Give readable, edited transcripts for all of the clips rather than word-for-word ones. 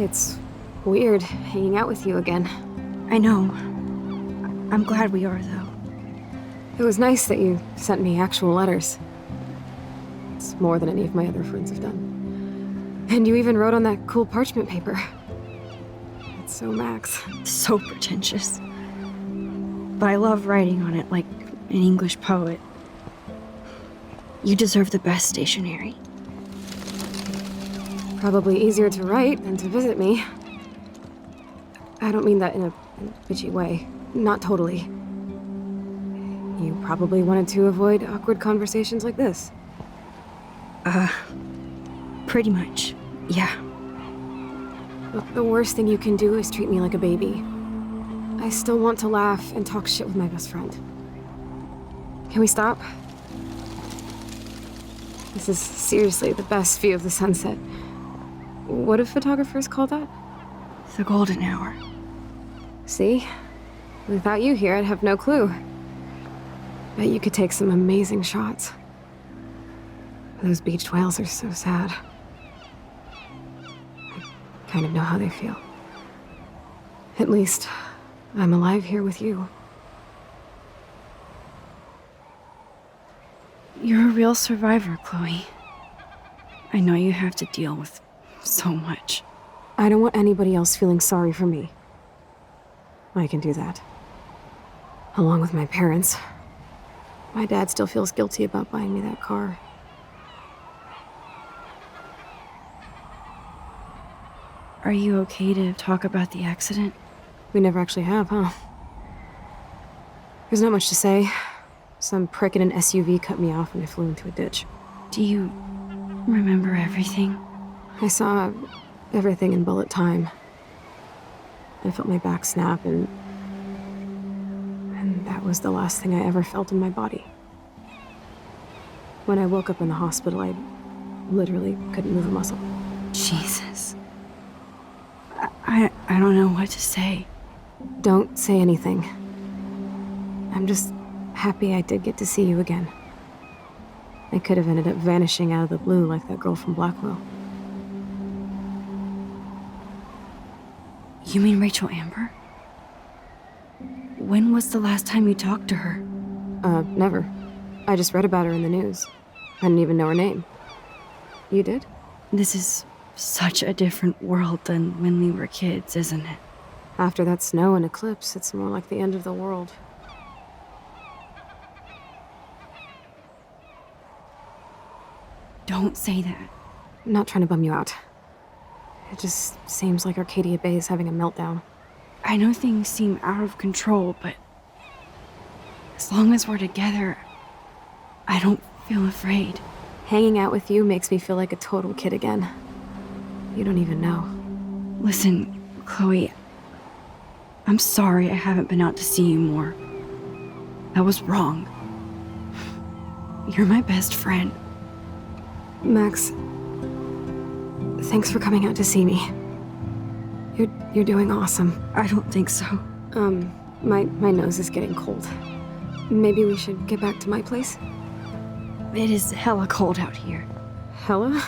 It's weird hanging out with you again. I know. I'm glad we are, though. It was nice that you sent me actual letters. It's more than any of my other friends have done. And you even wrote on that cool parchment paper. It's so Max. So pretentious. But I love writing on it like an English poet. You deserve the best stationery. Probably easier to write than to visit me. I don't mean that in a bitchy way. Not totally. You probably wanted to avoid awkward conversations like this. Pretty much, yeah. Look, the worst thing you can do is treat me like a baby. I still want to laugh and talk shit with my best friend. Can we stop? This is seriously the best view of the sunset. What do photographers call that? The golden hour. See? Without you here, I'd have no clue. Bet you could take some amazing shots. Those beached whales are so sad. I kind of know how they feel. At least, I'm alive here with you. You're a real survivor, Chloe. I know you have to deal with so much. I don't want anybody else feeling sorry for me. I can do that. Along with my parents. My dad still feels guilty about buying me that car. Are you okay to talk about the accident? We never actually have, huh? There's not much to say. Some prick in an SUV cut me off and I flew into a ditch. Do you remember everything? I saw everything in bullet time. I felt my back snap and that was the last thing I ever felt in my body. When I woke up in the hospital, I literally couldn't move a muscle. Jesus. I don't know what to say. Don't say anything. I'm just happy I did get to see you again. I could have ended up vanishing out of the blue like that girl from Blackwell. You mean Rachel Amber? When was the last time you talked to her? Never. I just read about her in the news. I didn't even know her name. You did? This is such a different world than when we were kids, isn't it? After that snow and eclipse, it's more like the end of the world. Don't say that. I'm not trying to bum you out. It just seems like Arcadia Bay is having a meltdown. I know things seem out of control, but as long as we're together, I don't feel afraid. Hanging out with you makes me feel like a total kid again. You don't even know. Listen, Chloe, I'm sorry I haven't been out to see you more. That was wrong. You're my best friend. Max, thanks for coming out to see me. You're doing awesome. I don't think so. My nose is getting cold. Maybe we should get back to my place? It is hella cold out here. Hella?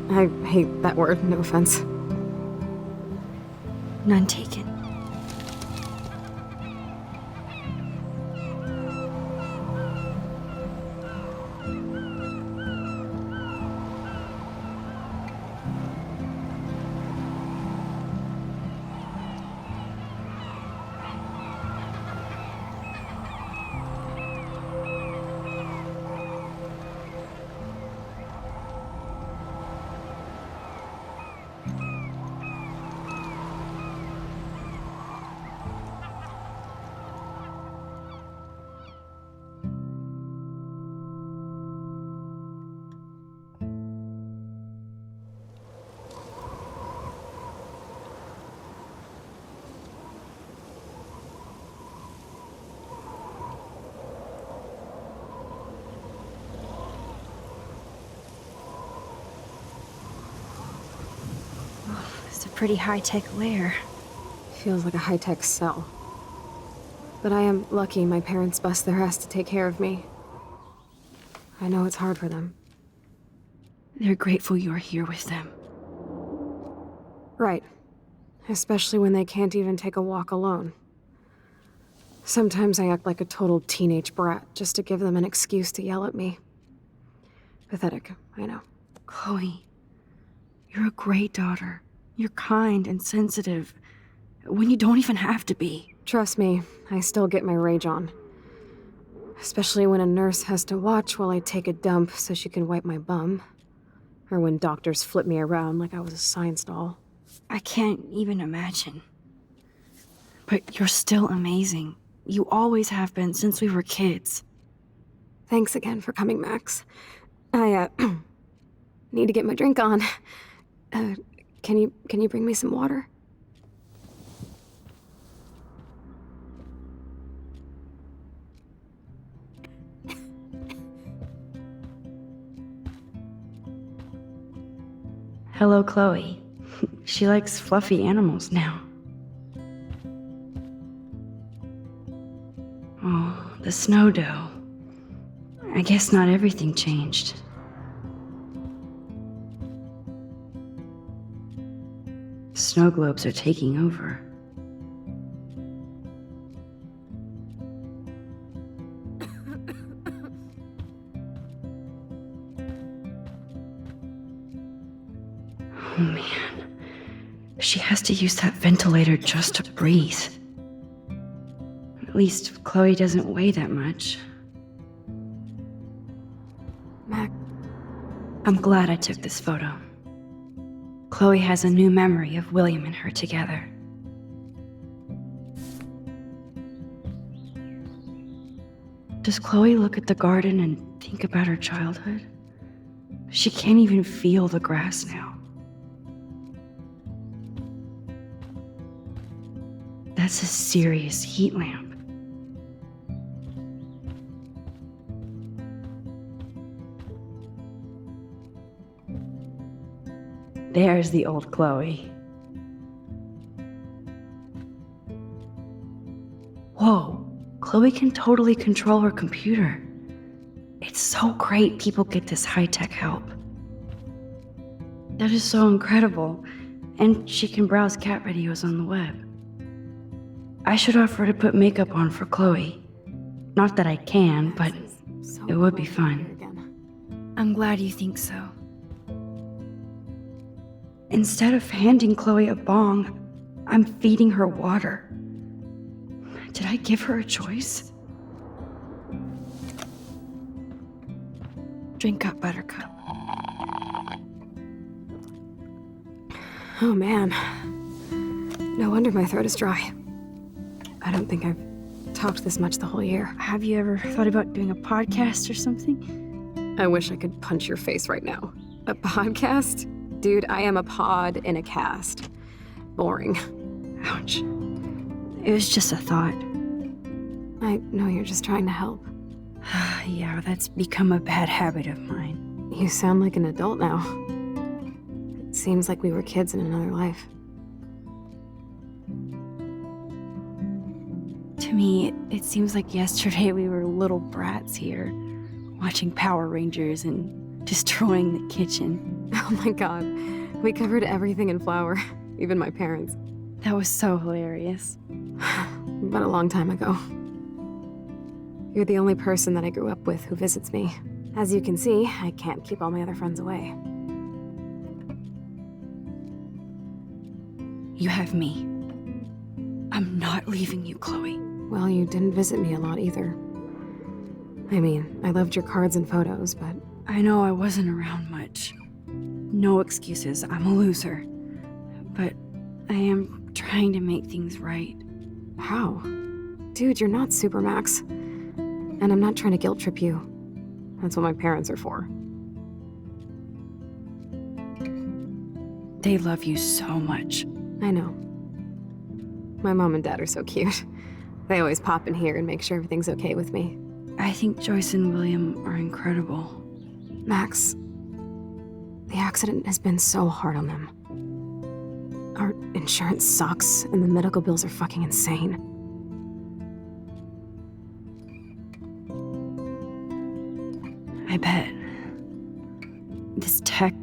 I hate that word, no offense. None taken. It's a pretty high-tech lair. Feels like a high-tech cell. But I am lucky my parents bust their ass to take care of me. I know it's hard for them. They're grateful you're here with them. Right. especially when they can't even take a walk alone. Sometimes I act like a total teenage brat just to give them an excuse to yell at me. Pathetic, I know. Chloe, you're a great daughter. You're kind and sensitive when you don't even have to be. Trust me, I still get my rage on. Especially when a nurse has to watch while I take a dump so she can wipe my bum. Or when doctors flip me around like I was a science doll. I can't even imagine. But you're still amazing. You always have been since we were kids. Thanks again for coming, Max. I, need to get my drink on. Can you bring me some water? Hello, Chloe. She likes fluffy animals now. Oh, the snow dough. I guess not everything changed. Snow globes are taking over. Oh man, she has to use that ventilator just to breathe. At least Chloe doesn't weigh that much. Mac, I'm glad I took this photo. Chloe has a new memory of William and her together. Does Chloe look at the garden and think about her childhood? She can't even feel the grass now. That's a serious heat lamp. There's the old Chloe. Whoa, Chloe can totally control her computer. It's so great people get this high-tech help. That is so incredible. And she can browse cat videos on the web. I should offer to put makeup on for Chloe. Not that I can, but so it would be quiet fun. here again. I'm glad you think so. Instead of handing Chloe a bong, I'm feeding her water. Did I give her a choice? Drink up, Buttercup. Oh man. No wonder my throat is dry. I don't think I've talked this much the whole year. Have you ever thought about doing a podcast or something? I wish I could punch your face right now. A podcast? Dude, I am a pod in a cast. Boring. Ouch. It was just a thought. I know you're just trying to help. Yeah, that's become a bad habit of mine. You sound like an adult now. It seems like we were kids in another life. To me, it seems like yesterday we were little brats here, watching Power Rangers and destroying the kitchen. Oh my god. We covered everything in flour. Even my parents. That was so hilarious. But a long time ago. You're the only person that I grew up with who visits me. As you can see, I can't keep all my other friends away. You have me. I'm not leaving you, Chloe. Well, you didn't visit me a lot either. I mean, I loved your cards and photos, but I know I wasn't around much. No excuses, I'm a loser. But I am trying to make things right. how? Dude, you're not Supermax. And I'm not trying to guilt trip you. That's what my parents are for. They love you so much. I know. My mom and dad are so cute. They always pop in here and make sure everything's okay with me. I think Joyce and William are incredible. Max, the accident has been so hard on them. Our insurance sucks, and the medical bills are fucking insane. I bet. This tech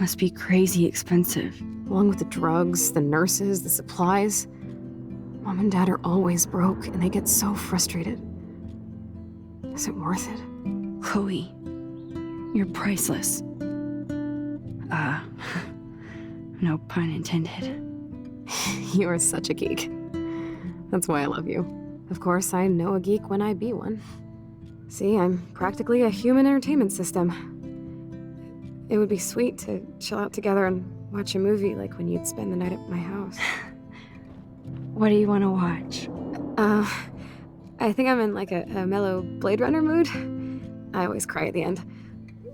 must be crazy expensive. Along with the drugs, the nurses, the supplies. Mom and Dad are always broke, and they get so frustrated. Is it worth it? Chloe, you're priceless. No pun intended. You are such a geek. That's why I love you. Of course, I know a geek when I be one. See, I'm practically a human entertainment system. It would be sweet to chill out together and watch a movie like when you'd spend the night at my house. What do you want to watch? I think I'm in like a mellow Blade Runner mood. I always cry at the end.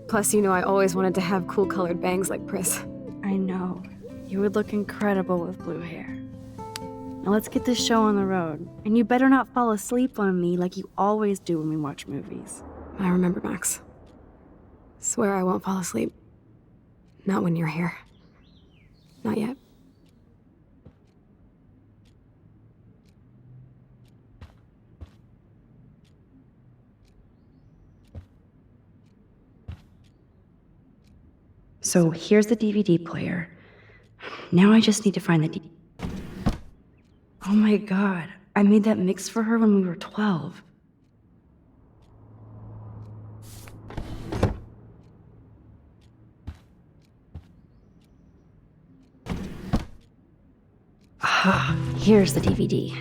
Plus, you know I always wanted to have cool colored bangs like Pris. I know. You would look incredible with blue hair. Now let's get this show on the road. And you better not fall asleep on me like you always do when we watch movies. I remember, Max. Swear I won't fall asleep. Not when you're here. Not yet. So here's the DVD player. Now I just need to find the Oh my god, I made that mix for her when we were 12. Ah, here's the DVD.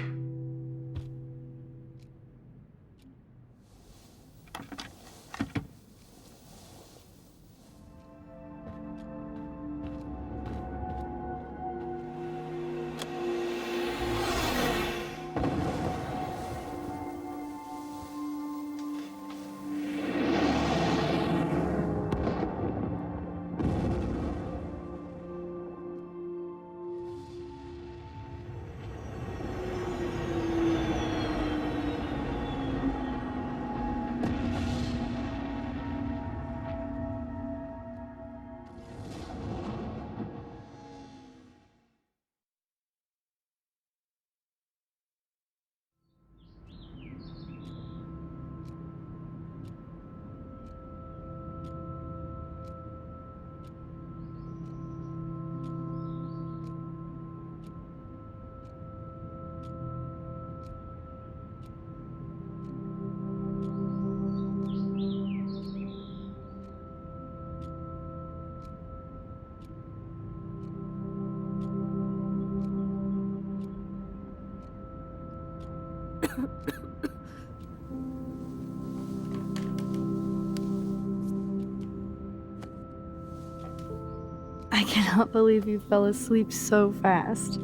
I cannot believe you fell asleep so fast.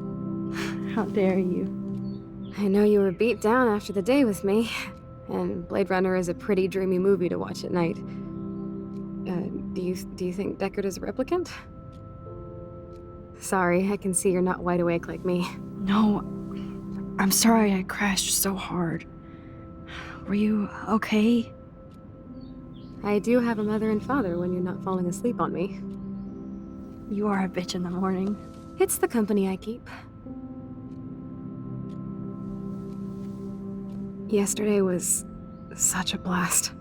How dare you? I know you were beat down after the day with me, and Blade Runner is a pretty dreamy movie to watch at night. Do you think Deckard is a replicant? Sorry, I can see you're not wide awake like me. No, I'm sorry I crashed so hard. Were you okay? I do have a mother and father when you're not falling asleep on me. You are a bitch in the morning. It's the company I keep. Yesterday was such a blast.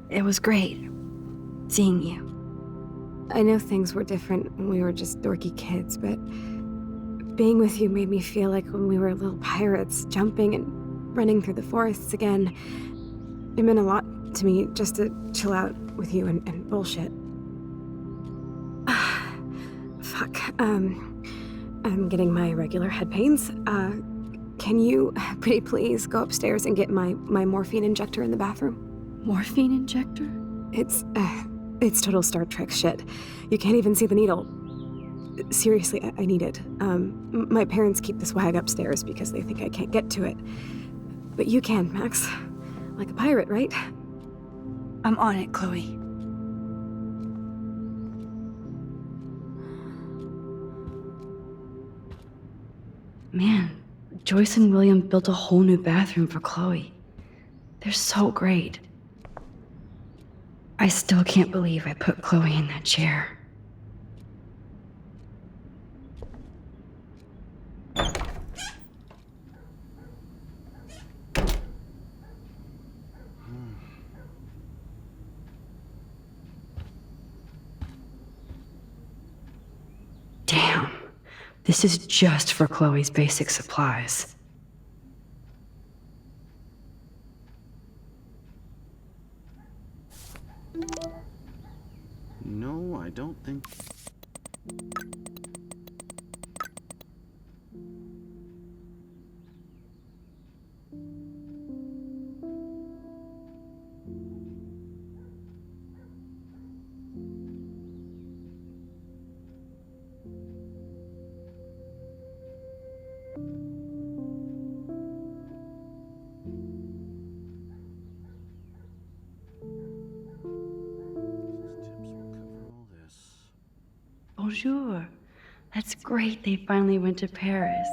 It was great seeing you. I know things were different when we were just dorky kids, but being with you made me feel like when we were little pirates, jumping and running through the forests again. It meant a lot to me just to chill out with you and bullshit. Fuck. I'm getting my regular head pains. Can you, pretty please, go upstairs and get my morphine injector in the bathroom? Morphine injector? It's total Star Trek shit. You can't even see the needle. Seriously, I need it. My parents keep the swag upstairs because they think I can't get to it. But you can, Max. Like a pirate, right? I'm on it, Chloe. Man, Joyce and William built a whole new bathroom for Chloe. They're so great. I still can't believe I put Chloe in that chair. Damn. This is just for Chloe's basic supplies. No, I don't think... Bonjour. That's great they finally went to Paris.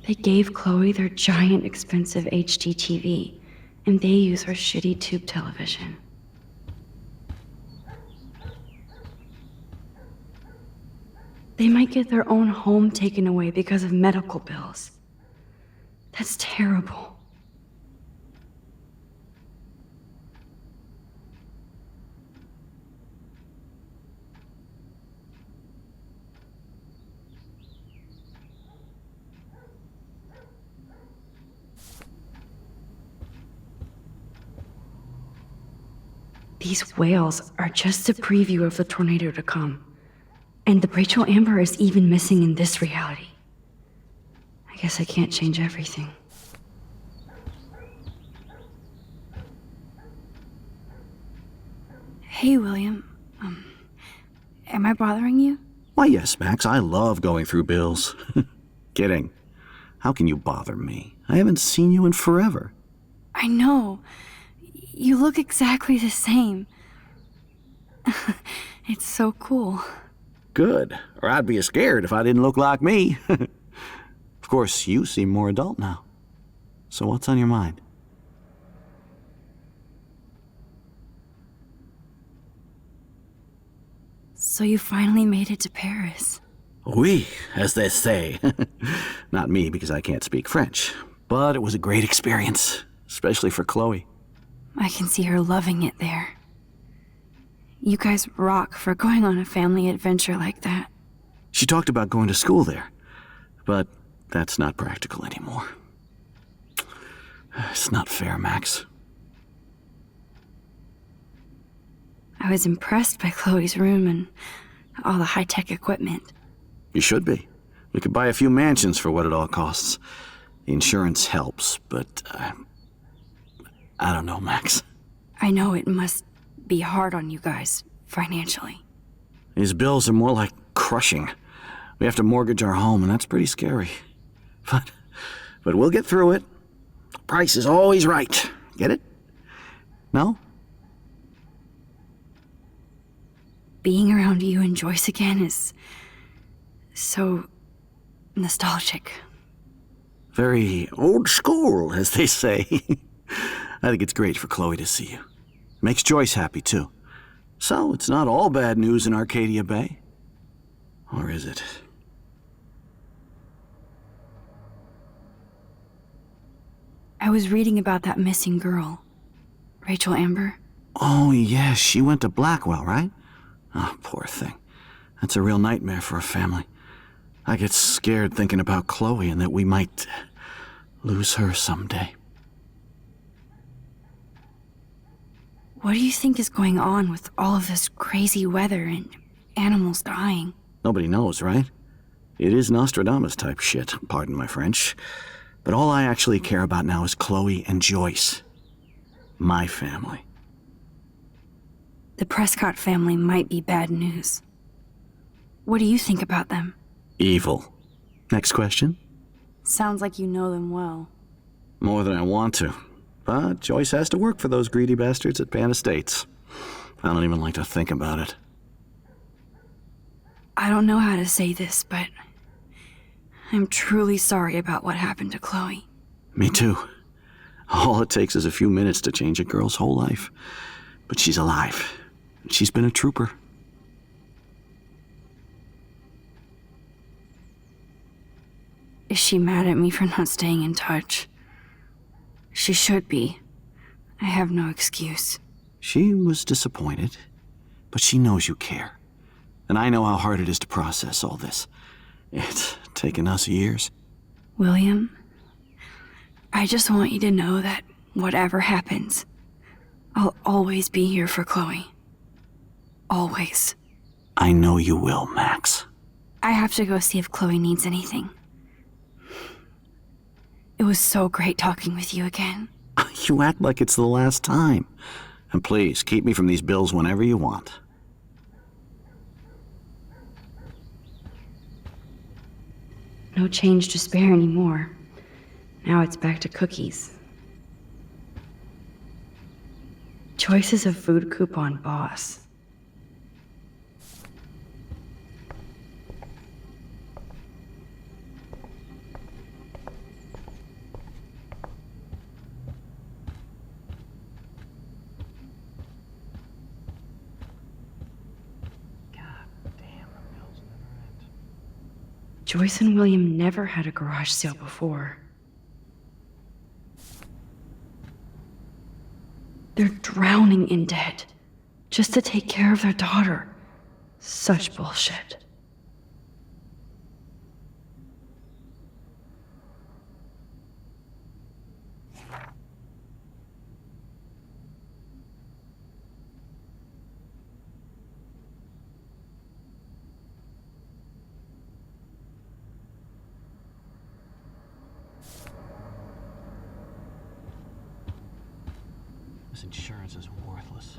They gave Chloe their giant expensive HD TV, and they use her shitty tube television. They might get their own home taken away because of medical bills. That's terrible. These whales are just a preview of the tornado to come. And the Rachel Amber is even missing in this reality. I guess I can't change everything. Hey, William. Am I bothering you? Why, yes, Max, I love going through bills. Kidding. How can you bother me? I haven't seen you in forever. I know. You look exactly the same. It's so cool. Good, or I'd be scared if I didn't look like me. Of course, you seem more adult now. So what's on your mind? So you finally made it to Paris. Oui, as they say. Not me, because I can't speak French. But it was a great experience, especially for Chloe. I can see her loving it there. You guys rock for going on a family adventure like that. She talked about going to school there, but that's not practical anymore. It's not fair, Max. I was impressed by Chloe's room and all the high-tech equipment. You should be. We could buy a few mansions for what it all costs. The insurance helps, but I don't know, Max. I know it must be hard on you guys financially. These bills are more like crushing. We have to mortgage our home, and that's pretty scary. But we'll get through it. Price is always right. Get it? No? Being around you and Joyce again is so nostalgic. Very old school, as they say. I think it's great for Chloe to see you. Makes Joyce happy, too. So, it's not all bad news in Arcadia Bay. Or is it? I was reading about that missing girl, Rachel Amber. Oh, yeah, she went to Blackwell, right? Oh, poor thing. That's a real nightmare for a family. I get scared thinking about Chloe and that we might lose her someday. What do you think is going on with all of this crazy weather and animals dying? Nobody knows, right? It is Nostradamus type shit, pardon my French. But all I actually care about now is Chloe and Joyce. My family. The Prescott family might be bad news. What do you think about them? Evil. Next question? Sounds like you know them well. More than I want to. But Joyce has to work for those greedy bastards at Pan Estates. I don't even like to think about it. I don't know how to say this, but I'm truly sorry about what happened to Chloe. Me too. All it takes is a few minutes to change a girl's whole life. But she's alive. She's been a trooper. Is she mad at me for not staying in touch? She should be. I have no excuse. She was disappointed, but she knows you care. And I know how hard it is to process all this. It's taken us years. William, I just want you to know that whatever happens, I'll always be here for Chloe. Always. I know you will, Max. I have to go see if Chloe needs anything. It was so great talking with you again. You act like it's the last time. And please, keep me from these bills whenever you want. No change to spare anymore. Now it's back to cookies. Choices of food coupon boss. Joyce and William never had a garage sale before. They're drowning in debt just to take care of their daughter. Such bullshit. This insurance is worthless.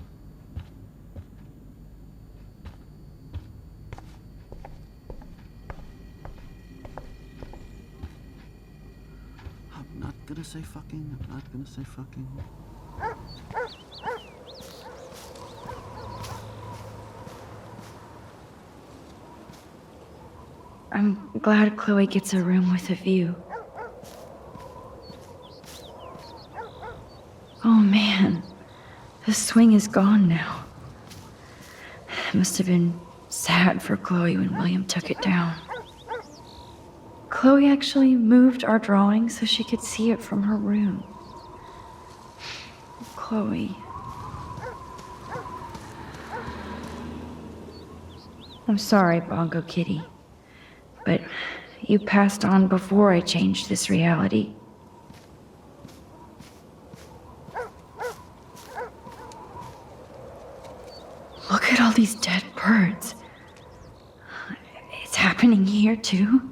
I'm not gonna say fucking. I'm not gonna say fucking. I'm glad Chloe gets a room with a view. Oh man, the swing is gone now. It must have been sad for Chloe when William took it down. Chloe actually moved our drawing so she could see it from her room. Chloe. I'm sorry, Bongo Kitty, but you passed on before I changed this reality. Look at all these dead birds. It's happening here, too?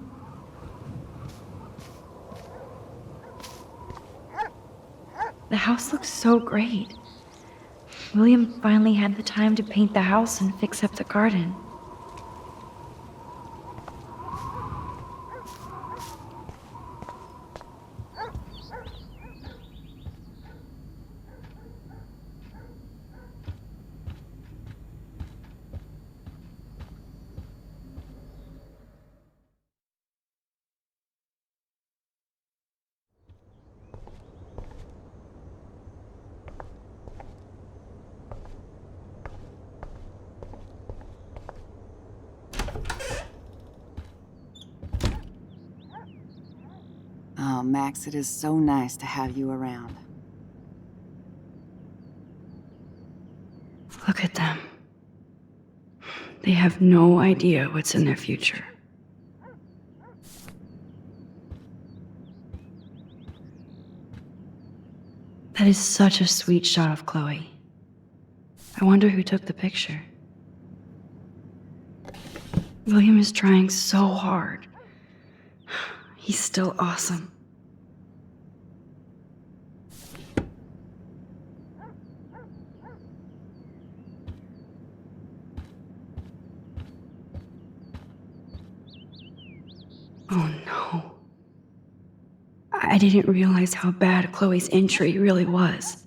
The house looks so great. William finally had the time to paint the house and fix up the garden. Oh, Max, it is so nice to have you around. Look at them. They have no idea what's in their future. That is such a sweet shot of Chloe. I wonder who took the picture. William is trying so hard. He's still awesome. Oh no. I didn't realize how bad Chloe's injury really was.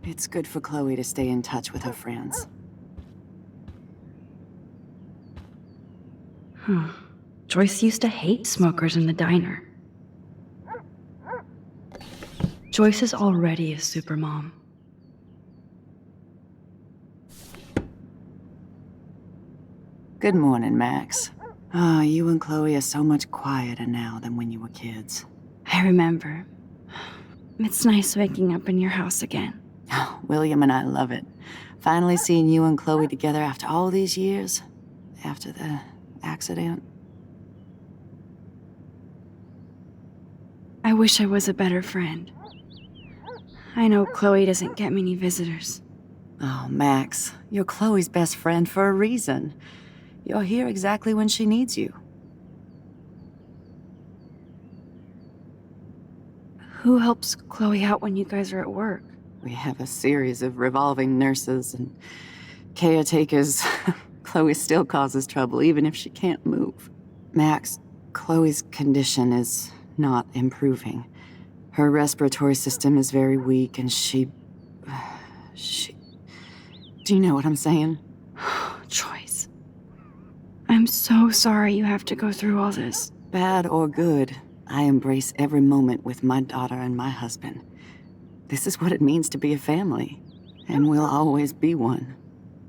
It's good for Chloe to stay in touch with her friends. Joyce used to hate smokers in the diner. Joyce is already a supermom. Good morning, Max. Ah, you and Chloe are so much quieter now than when you were kids. I remember. It's nice waking up in your house again. Oh, William and I love it. Finally seeing you and Chloe together after all these years. After the accident. I wish I was a better friend. I know Chloe doesn't get many visitors. Oh, Max, you're Chloe's best friend for a reason. You're here exactly when she needs you. Who helps Chloe out when you guys are at work? We have a series of revolving nurses and caretakers. Chloe still causes trouble, even if she can't move. Max, Chloe's condition is not improving. Her respiratory system is very weak, and she... Do you know what I'm saying? Joyce. I'm so sorry you have to go through all this. Bad or good, I embrace every moment with my daughter and my husband. This is what it means to be a family, and we'll always be one,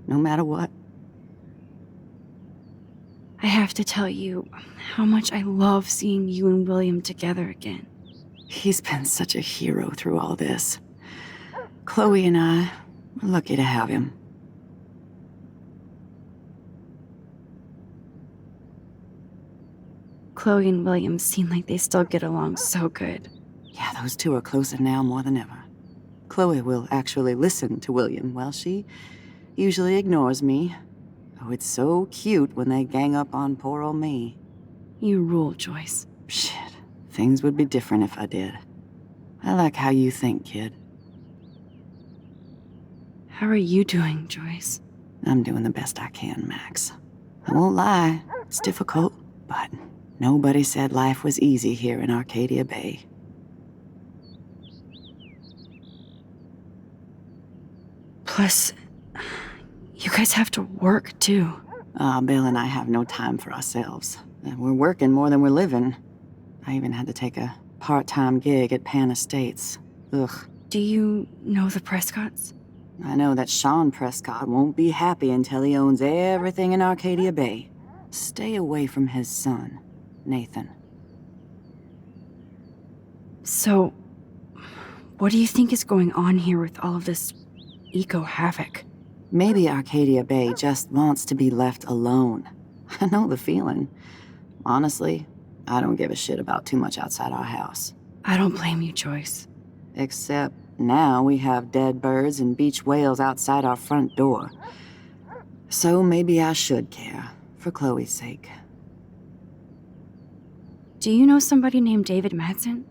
no matter what. I have to tell you how much I love seeing you and William together again. He's been such a hero through all this. Chloe and I are lucky to have him. Chloe and William seem like they still get along so good. Yeah, those two are closer now more than ever. Chloe will actually listen to William, while she usually ignores me. Oh, it's so cute when they gang up on poor old me. You rule, Joyce. Shit, things would be different if I did. I like how you think, kid. How are you doing, Joyce? I'm doing the best I can, Max. I won't lie, it's difficult, but nobody said life was easy here in Arcadia Bay. Plus, you guys have to work, too. Bill and I have no time for ourselves. We're working more than we're living. I even had to take a part-time gig at Pan Estates. Ugh. Do you know the Prescotts? I know that Sean Prescott won't be happy until he owns everything in Arcadia Bay. Stay away from his son, Nathan. So, what do you think is going on here with all of this eco-havoc? Maybe Arcadia Bay just wants to be left alone. I know the feeling. Honestly, I don't give a shit about too much outside our house. I don't blame you, Joyce. Except now we have dead birds and beach whales outside our front door. So maybe I should care, for Chloe's sake. Do you know somebody named David Madsen?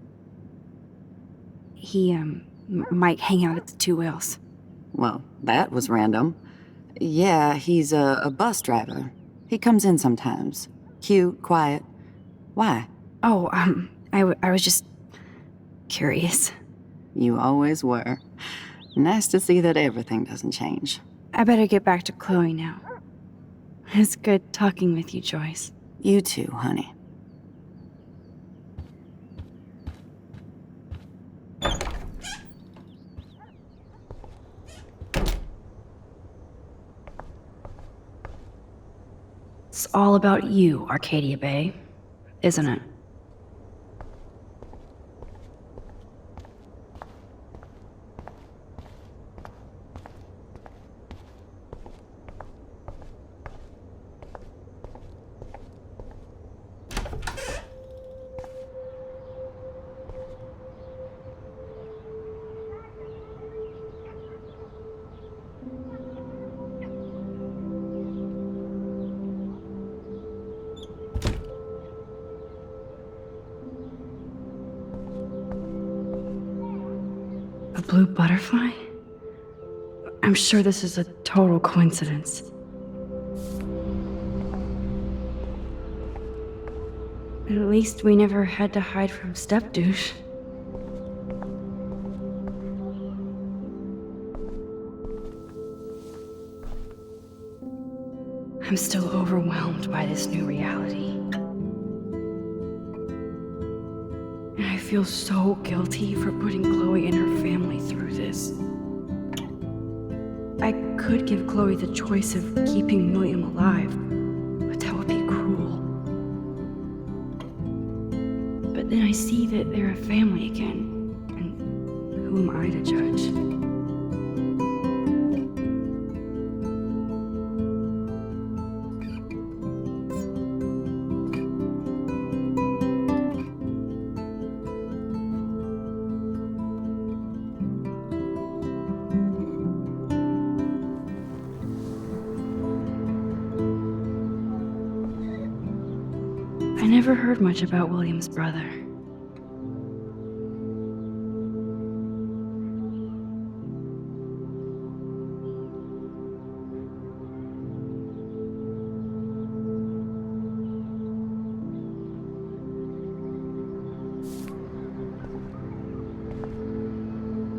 He, might hang out at the Two Whales. Well, that was random. Yeah, he's a bus driver. He comes in sometimes. Cute, quiet. Why? Oh, I was just curious. You always were. Nice to see that everything doesn't change. I better get back to Chloe now. It's good talking with you, Joyce. You too, honey. It's all about you, Arcadia Bay, isn't it? A blue butterfly? I'm sure this is a total coincidence. At least we never had to hide from Step Douche. I'm still overwhelmed by this new reality. feel so guilty for putting Chloe and her family through this. I could give Chloe the choice of keeping William alive, but that would be cruel. But then I see that they're a family again, and who am I to judge? I never heard much about William's brother.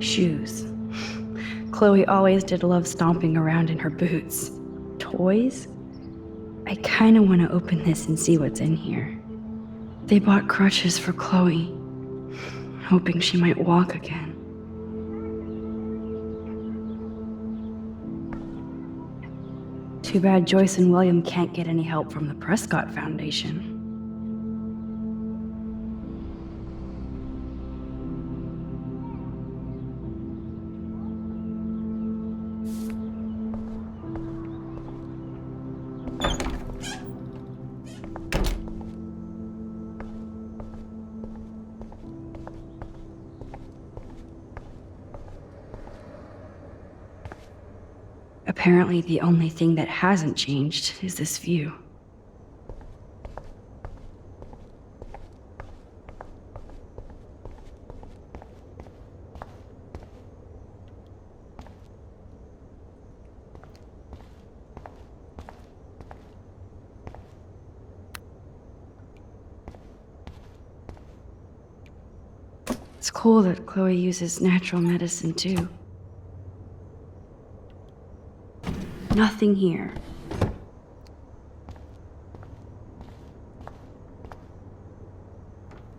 Shoes. Chloe always did love stomping around in her boots. Toys? I kinda wanna open this and see what's in here. They bought crutches for Chloe, hoping she might walk again. Too bad Joyce and William can't get any help from the Prescott Foundation. Apparently, the only thing that hasn't changed is this view. It's cool that Chloe uses natural medicine too. Nothing here.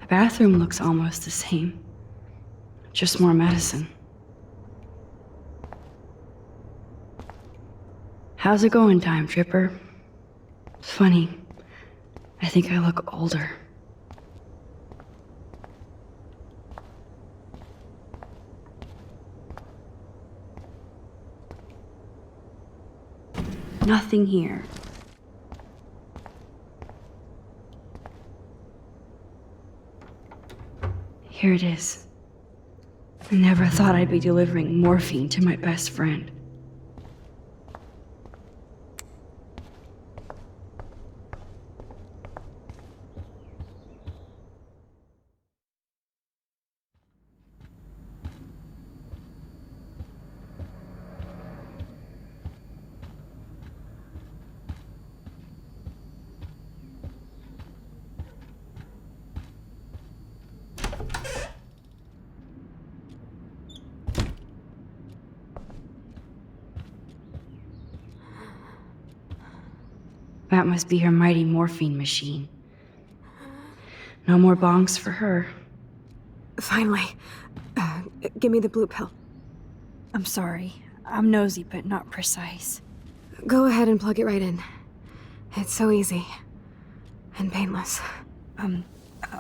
The bathroom looks almost the same. Just more medicine. How's it going, Time Tripper? It's funny. I think I look older. Nothing here. Here it is. I never thought I'd be delivering morphine to my best friend. That must be her mighty morphine machine. No more bongs for her. Finally. Give me the blue pill. I'm sorry. I'm nosy, but not precise. Go ahead and plug it right in. It's so easy. And painless.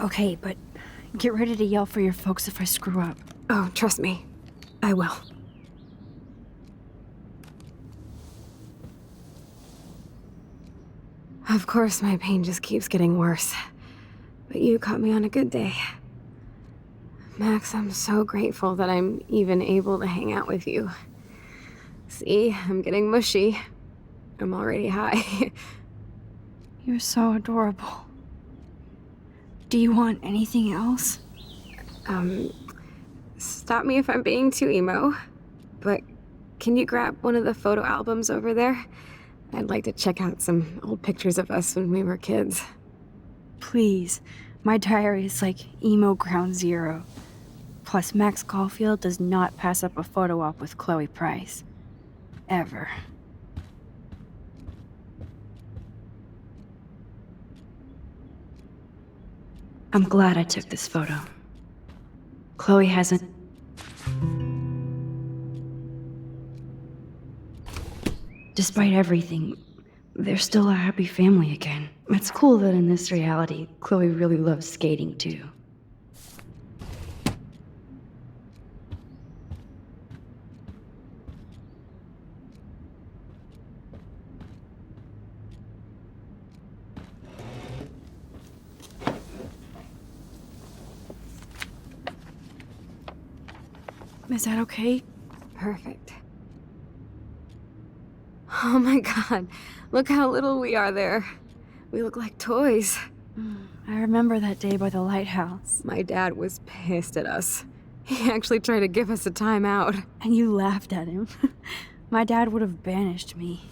Okay, but get ready to yell for your folks if I screw up. Oh, trust me. I will. Of course, my pain just keeps getting worse. But you caught me on a good day. Max, I'm so grateful that I'm even able to hang out with you. See, I'm getting mushy. I'm already high. You're so adorable. Do you want anything else? Stop me if I'm being too emo, but can you grab one of the photo albums over there? I'd like to check out some old pictures of us when we were kids. Please. My diary is like emo ground zero. Plus, Max Caulfield does not pass up a photo op with Chloe Price. Ever. I'm glad I took this photo. Chloe hasn't. Despite everything, they're still a happy family again. It's cool that in this reality, Chloe really loves skating too. Is that okay? Perfect. Oh my god, look how little we are there. We look like toys. I remember that day by the lighthouse. My dad was pissed at us. He actually tried to give us a timeout. And you laughed at him. My dad would have banished me.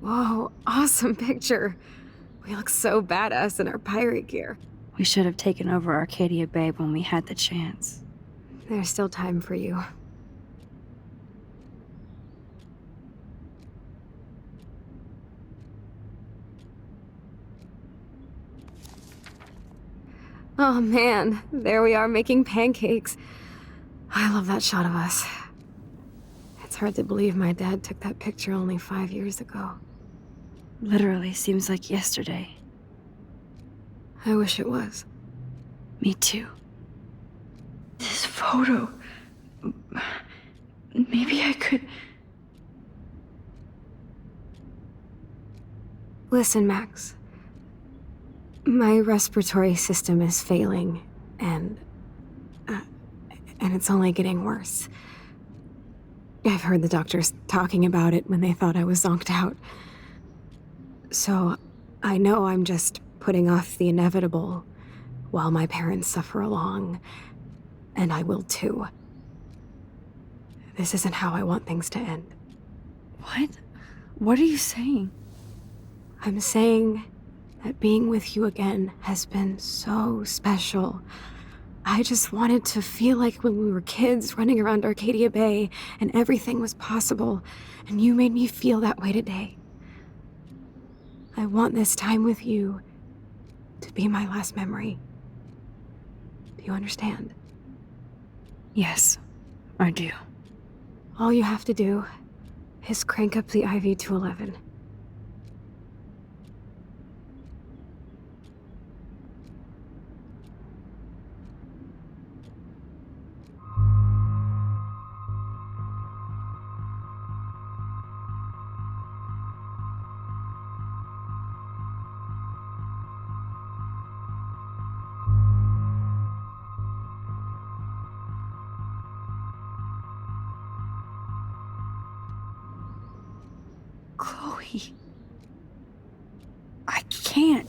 Whoa, awesome picture. We look so badass in our pirate gear. We should have taken over Arcadia Bay when we had the chance. There's still time for you. Oh man, there we are making pancakes. I love that shot of us. It's hard to believe my dad took that picture only 5 years ago. Literally seems like yesterday. I wish it was. Me too. This photo. Maybe I could. Listen, Max. My respiratory system is failing, and it's only getting worse. I've heard the doctors talking about it when they thought I was zonked out. So, I know I'm just putting off the inevitable while my parents suffer along, and I will too. This isn't how I want things to end. What? What are you saying? I'm saying that being with you again has been so special. I just wanted to feel like when we were kids running around Arcadia Bay and everything was possible, and you made me feel that way today. I want this time with you to be my last memory. Do you understand? Yes, I do. All you have to do is crank up the IV to 11. Chloe. I can't.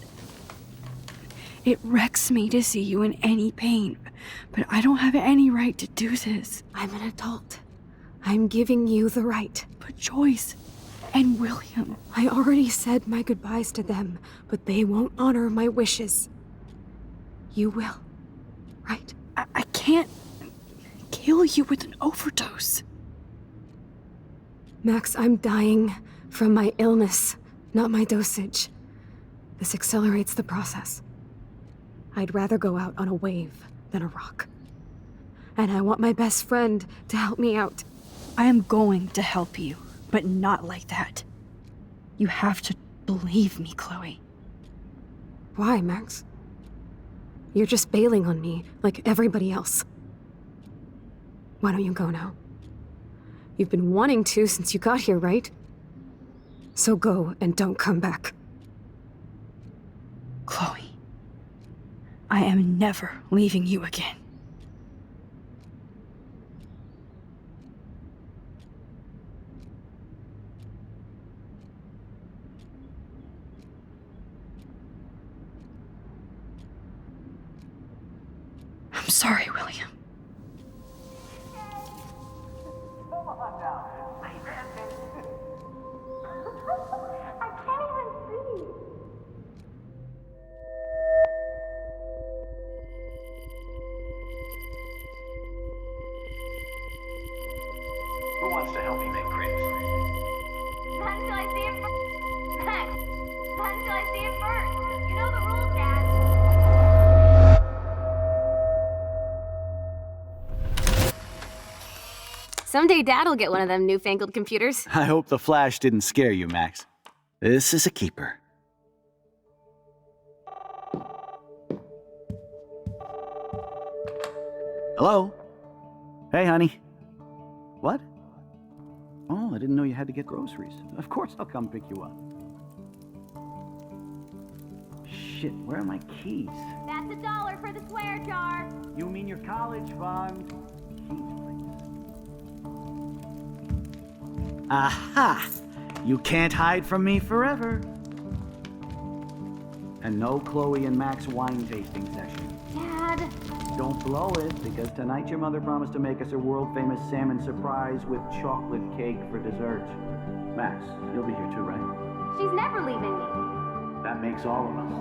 It wrecks me to see you in any pain, but I don't have any right to do this. I'm an adult. I'm giving you the right. But Joyce and William. I already said my goodbyes to them, but they won't honor my wishes. You will, right? I can't kill you with an overdose. Max, I'm dying from my illness, not my dosage. This accelerates the process. I'd rather go out on a wave than a rock. And I want my best friend to help me out. I am going to help you, but not like that. You have to believe me, Chloe. Why, Max? You're just bailing on me like everybody else. Why don't you go now? You've been wanting to since you got here, right? So go and don't come back. Chloe, I am never leaving you again. I'm sorry, William. wants to help me make grapes? Not until I see it first. Max, not until I see it first. You know the rules, Dad. Someday Dad'll get one of them newfangled computers. I hope the flash didn't scare you, Max. This is a keeper. Hello? Hey, honey. What? Oh, I didn't know you had to get groceries. Of course I'll come pick you up. Shit, where are my keys? That's $1 for the swear jar. You mean your college fund? Keys, please. Aha! You can't hide from me forever. And no Chloe and Max wine tasting session. Dad. Don't blow it, because tonight your mother promised to make us a world-famous salmon surprise with chocolate cake for dessert. Max, you'll be here too, right? She's never leaving me. That makes all of us.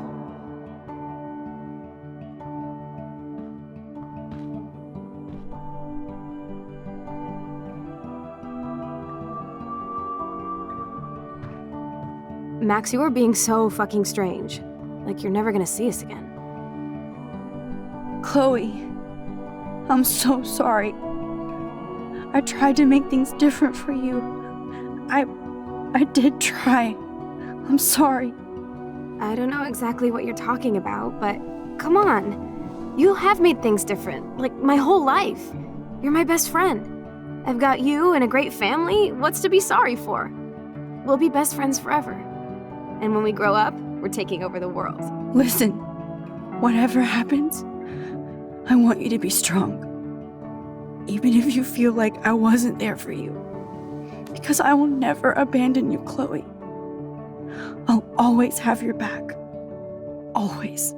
Max, you are being so fucking strange. Like you're never gonna see us again. Chloe, I'm so sorry. I tried to make things different for you. I did try. I'm sorry. I don't know exactly what you're talking about, but come on. You have made things different, like my whole life. You're my best friend. I've got you and a great family. What's to be sorry for? We'll be best friends forever. And when we grow up, we're taking over the world. Listen, whatever happens, I want you to be strong. Even if you feel like I wasn't there for you. Because I will never abandon you, Chloe. I'll always have your back. Always.